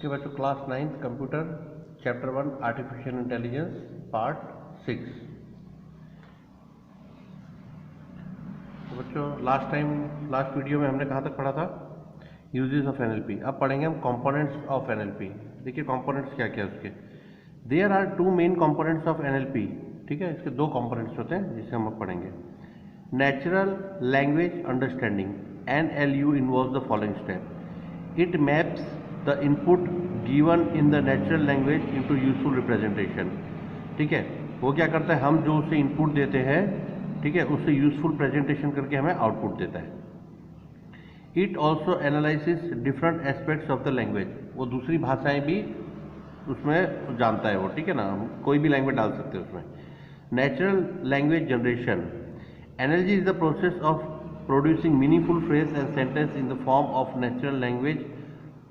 Okay बच्चों, class 9th computer chapter 1 artificial intelligence part 6। तो बच्चों लास्ट वीडियो में हमने कहाँ तक पढ़ा था? Uses of NLP. अब पढ़ेंगे हम कंपोनेंट्स ऑफ एनएलपी। देखिए कंपोनेंट्स क्या क्या उसके। There are two main components of NLP. ठीक है, इसके दो कंपोनेंट्स होते हैं जिसे हम अब पढ़ेंगे। Natural language understanding NLU involves the following step. It maps the input given in the natural language into useful representation. ठीक है, वो क्या करता है, हम जो उसे इनपुट देते हैं, ठीक है, उससे यूजफुल प्रेजेंटेशन करके हमें आउटपुट देता है। It also analysis different aspects of the language. वो दूसरी भाषाएं भी उसमें जानता है वो, ठीक है ना, कोई भी लैंग्वेज डाल सकते हैं उसमें। Natural language generation. NLG is the process of producing meaningful phrase and sentence in the form of natural language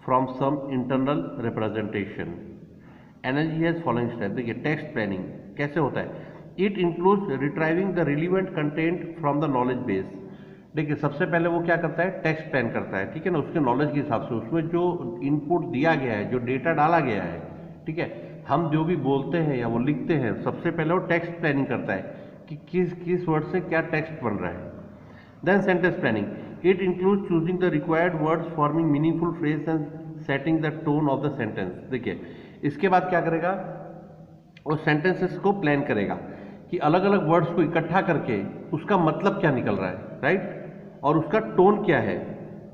from some internal representation. NLG has following steps. देखिए टेक्स्ट प्लानिंग कैसे होता है। It includes retrieving the relevant content from the knowledge base. देखिए सबसे पहले वो क्या करता है, टेक्स्ट प्लान करता है, ठीक है ना, उसके नॉलेज के हिसाब से उसमें जो इनपुट दिया गया है, जो डेटा डाला गया है, ठीक है, हम जो भी बोलते हैं या वो लिखते हैं, सबसे पहले वो टेक्स्ट प्लानिंग करता है कि किस वर्ड से क्या टेक्स्ट बन रहा है। Then sentence planning. It includes choosing the required words, forming meaningful phrase and setting the tone of the sentence. देखिए इसके बाद क्या करेगा, वो सेंटेंसेस को प्लान करेगा कि अलग अलग वर्ड्स को इकट्ठा करके उसका मतलब क्या निकल रहा है, राइट, और उसका टोन क्या है।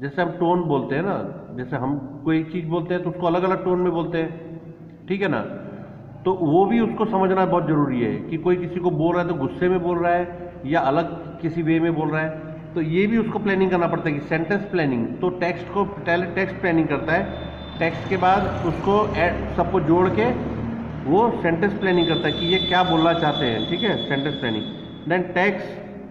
जैसे हम टोन बोलते हैं ना, जैसे हम कोई चीज़ बोलते हैं तो उसको अलग अलग टोन में बोलते हैं, ठीक है ना, तो वो भी उसको समझना बहुत ज़रूरी है कि कोई किसी को बोल रहा है तो गुस्से में बोल रहा है या अलग किसी वे में बोल रहा है, तो ये भी उसको प्लानिंग करना पड़ता है कि सेंटेंस प्लानिंग। तो टेक्स्ट को पहले टेक्स्ट प्लानिंग करता है, टेक्स्ट के बाद उसको सबको जोड़ के वो सेंटेंस प्लानिंग करता है कि ये क्या बोलना चाहते हैं, ठीक है, sentence planning. Then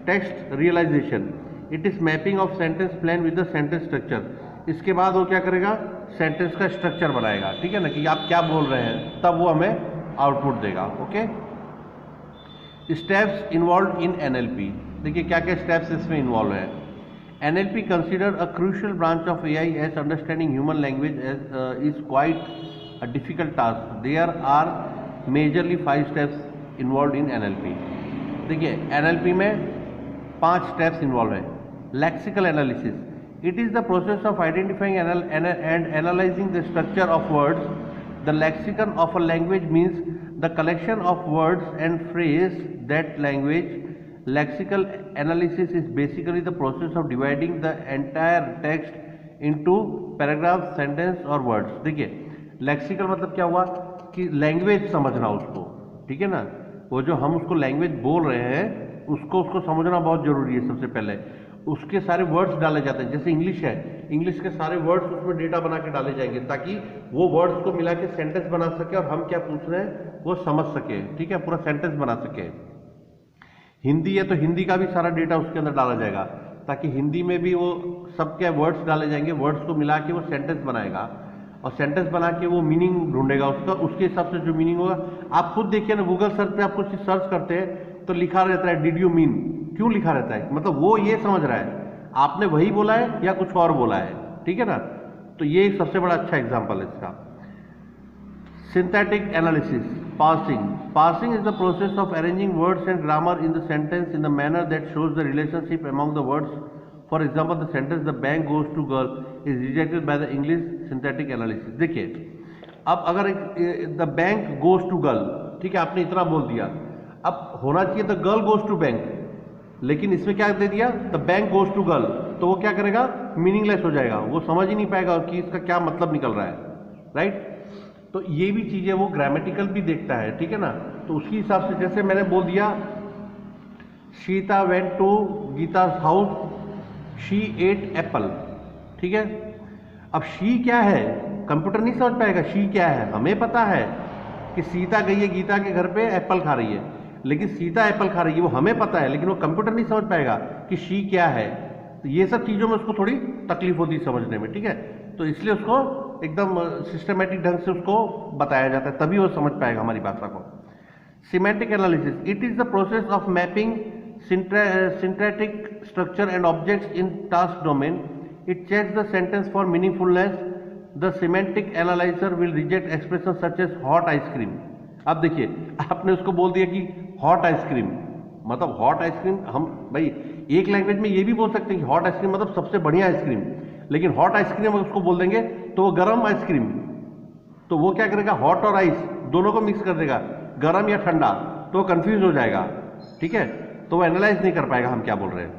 text realisation. It is mapping of sentence plan with the sentence structure. इसके बाद वो क्या करेगा, सेंटेंस का स्ट्रक्चर बनाएगा, ठीक है ना, कि आप क्या बोल रहे हैं, तब वो हमें आउटपुट देगा। Okay, steps involve in NLP। देखिए क्या क्या स्टेप्स इसमें इन्वॉल्व है। NLP consider a crucial branch of AI as understanding human language is quite a difficult task. There are majorly 5 steps involve in NLP। देखिए NLP में 5 steps involve है। Lexical analysis. It is the process of identifying and analysing the structure of words. The lexicon of a language means the collection of words and phrase that language. Lexical analysis is basically the process of dividing the entire text into paragraph, sentence और words. देखिए lexical मतलब क्या हुआ कि language समझना उसको, ठीक है ना, वो जो हम उसको लैंग्वेज बोल रहे हैं उसको समझना बहुत जरूरी है। सबसे पहले उसके सारे वर्ड्स डाले जाते हैं, जैसे इंग्लिश है, इंग्लिश के सारे वर्ड्स उसमें डेटा बना के डाले जाएंगे ताकि वो वर्ड्स को मिला के सेंटेंस बना सके और हम क्या पूछ रहे हैं वो समझ सके, ठीक है, पूरा सेंटेंस बना सके। हिंदी है तो हिंदी का भी सारा डेटा उसके अंदर डाला जाएगा ताकि हिंदी में भी वो सब क्या वर्ड्स डाले जाएंगे, वर्ड्स को मिला के वो सेंटेंस बनाएगा और सेंटेंस बना के वो मीनिंग ढूंढेगा उसका, उसके हिसाब से जो मीनिंग होगा। आप खुद देखिए ना, गूगल सर्च पे आप कुछ सर्च करते हैं तो लिखा रहता है डिड यू मीन। क्यों लिखा रहता है, मतलब वो ये समझ रहा है आपने वही बोला है या कुछ और बोला है, ठीक है ना। तो ये एक सबसे बड़ा अच्छा एग्जांपल है इसका। Synthetic analysis. Parsing is the process of arranging words and grammar in the sentence in the manner that shows the relationship among the words. For example the sentence the bank goes to girl is rejected by the English synthetic analysis. देखिए अब अगर the bank goes to girl, ठीक है, आपने इतना बोल दिया, अब होना चाहिए the girl goes to bank, लेकिन इसमें क्या दे दिया, the bank goes to girl, तो वो क्या करेगा, मीनिंगलेस हो जाएगा, वो समझ ही नहीं पाएगा कि इसका क्या मतलब निकल रहा है, राइट। तो ये भी चीजें वो ग्रामेटिकल भी देखता है, ठीक है ना। तो उसके हिसाब से जैसे मैंने बोल दिया Sita went to Gita's house, she ate apple, ठीक है। अब शी क्या है, कंप्यूटर नहीं समझ पाएगा शी क्या है। हमें पता है कि सीता गई है गीता के घर पे एप्पल खा रही है, लेकिन सीता एप्पल खा रही है वो हमें पता है, लेकिन वो कंप्यूटर नहीं समझ पाएगा कि शी क्या है। तो ये सब चीज़ों में उसको थोड़ी तकलीफ होती है समझने में, ठीक है। तो इसलिए उसको एकदम सिस्टमेटिक ढंग से उसको बताया जाता है, तभी वो समझ पाएगा हमारी भाषा को। Semantic analysis. It is the process of mapping syntactic structure and objects in task domain. It checks the sentence for meaningfulness. The semantic analyser will reject expression such as hot ice cream. अब देखिए आपने उसको बोल दिया कि hot ice cream, मतलब hot ice cream, हम भाई एक लैंग्वेज में ये भी बोल सकते हैं कि हॉट आइसक्रीम मतलब सबसे बढ़िया आइसक्रीम, लेकिन हॉट आइसक्रीम अगर उसको बोल देंगे तो वो गर्म आइसक्रीम, तो वो क्या करेगा, हॉट और आइस दोनों को मिक्स कर देगा, गर्म या ठंडा, तो वो कंफ्यूज हो जाएगा, ठीक है, तो वो एनालाइज नहीं कर पाएगा हम क्या बोल रहे हैं।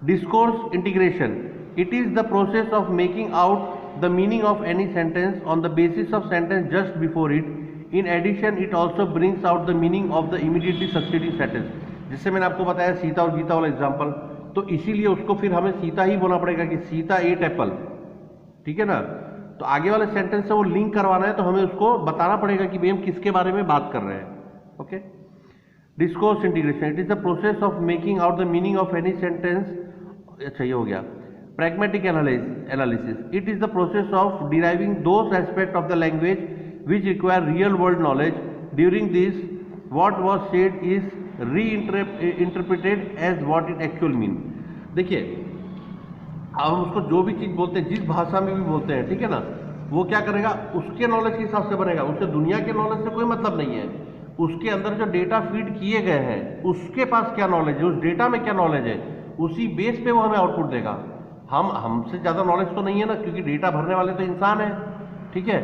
Discourse integration, it is the process of making out the meaning of any sentence on the basis of sentence just before it. In addition it also brings out the meaning of the immediately succeeding sentence. जिससे मैंने आपको बताया सीता और गीता वाला example, तो इसीलिए उसको फिर हमें सीता ही बोलना पड़ेगा कि सीता एट एप्पल, ठीक है ना। तो आगे वाले सेंटेंस से वो लिंक करवाना है तो हमें उसको बताना पड़ेगा कि भाई हम किसके बारे में बात कर रहे हैं। Okay, discourse integration, it is the process of making out the meaning of any sentence. अच्छा ये हो गया। Pragmatic analysis, it is the process of deriving those aspect of the language which require real world knowledge. During this, what was said is reinterpreted as what it actually mean. देखिए अब हम उसको जो भी चीज़ बोलते हैं, जिस भाषा में भी बोलते हैं, ठीक है ना, वो क्या करेगा, उसके नॉलेज के हिसाब से बनेगा, उससे दुनिया के नॉलेज से कोई मतलब नहीं है। उसके अंदर जो डेटा फीड किए गए हैं उसके पास क्या नॉलेज है, उस डेटा में क्या नॉलेज है, उसी बेस पे वो हमें आउटपुट देगा। हमसे ज़्यादा नॉलेज तो नहीं है ना, क्योंकि डेटा भरने वाले तो इंसान है, ठीक है।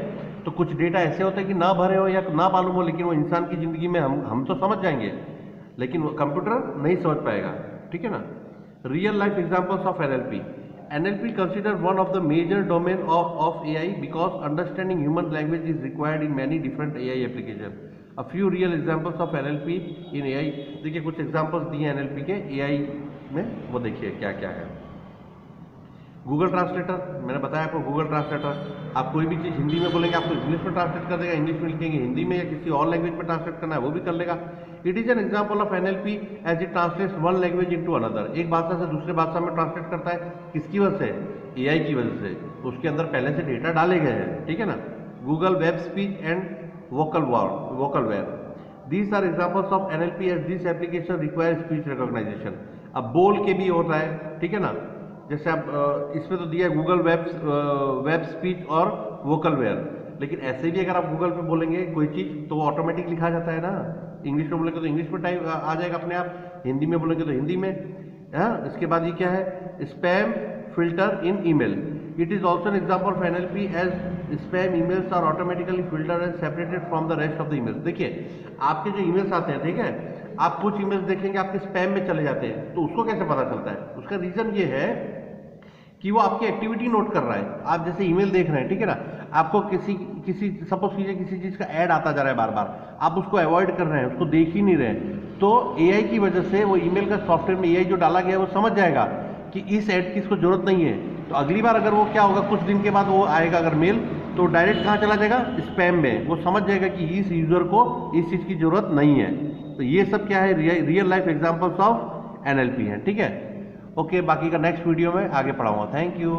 तो कुछ डेटा ऐसे होते हैं कि ना भरे हो या ना मालूम हो, लेकिन वो इंसान की ज़िंदगी में हम तो समझ जाएंगे, लेकिन वो कंप्यूटर नहीं समझ पाएगा, ठीक है ना। Real life examples of NLP, NLP consider one of the major domain of AI because understanding human language is required in many different AI application. A few real examples of NLP in AI, देखिए कुछ examples दिए हैं NLP के AI में, वो देखिए क्या क्या है। गूगल ट्रांसलेटर, मैंने बताया आपको गूगल ट्रांसलेटर, आप कोई भी चीज़ हिंदी में बोलेंगे आपको इंग्लिश में ट्रांसलेट कर देगा, इंग्लिश में लिखेंगे हिंदी में या किसी और लैंग्वेज में ट्रांसलेट करना है वो भी कर लेगा। It is an example of NLP as it translates one language into another. एक भाषा से दूसरे भाषा में ट्रांसलेट करता है, किसकी वजह से, एआई की वजह से, उसके अंदर पहले से डेटा डाले गए हैं, ठीक है ना। Google web speech and Vocalware, these are examples of NLP as this application require speech recognisation. अब बोल के भी होता है, ठीक है ना, जैसे आप इसमें तो दिया है गूगल वेब स्पीच और वोकलवेयर, लेकिन ऐसे भी अगर आप गूगल पे बोलेंगे कोई चीज़ तो वो ऑटोमेटिक लिखा जाता है ना। इंग्लिश में बोलेंगे तो इंग्लिश में टाइप आ जाएगा अपने आप, हिंदी में बोलेंगे तो हिंदी में। हाँ, इसके बाद ये क्या है, spam filter in email, it is also an example of NLP as spam emails are automatically filter and separated from the rest of the emails. देखिए आपके जो ईमेल्स आते हैं, ठीक है, आप कुछ ईमेल्स देखेंगे आपके स्पैम में चले जाते हैं, तो उसको कैसे पता चलता है, उसका रीजन ये है कि वो आपकी एक्टिविटी नोट कर रहा है। आप जैसे ईमेल देख रहे हैं, ठीक है ना, आपको किसी सपोज कीजिए किसी चीज़ का ऐड आता जा रहा है बार बार, आप उसको अवॉइड कर रहे हैं, उसको देख ही नहीं रहे, तो एआई की वजह से वो ईमेल का सॉफ्टवेयर में एआई जो डाला गया है वो समझ जाएगा कि इस ऐड की इसको जरूरत नहीं है। तो अगली बार अगर वो क्या होगा, कुछ दिन के बाद वो आएगा अगर मेल, तो डायरेक्ट कहाँ चला जाएगा, स्पैम में। वो समझ जाएगा कि इस यूजर को इस चीज़ की जरूरत नहीं है। तो ये सब क्या है, real life examples of NLP है, ठीक है। ओके, बाकी का नेक्स्ट वीडियो में आगे पढ़ाऊंगा। Thank you.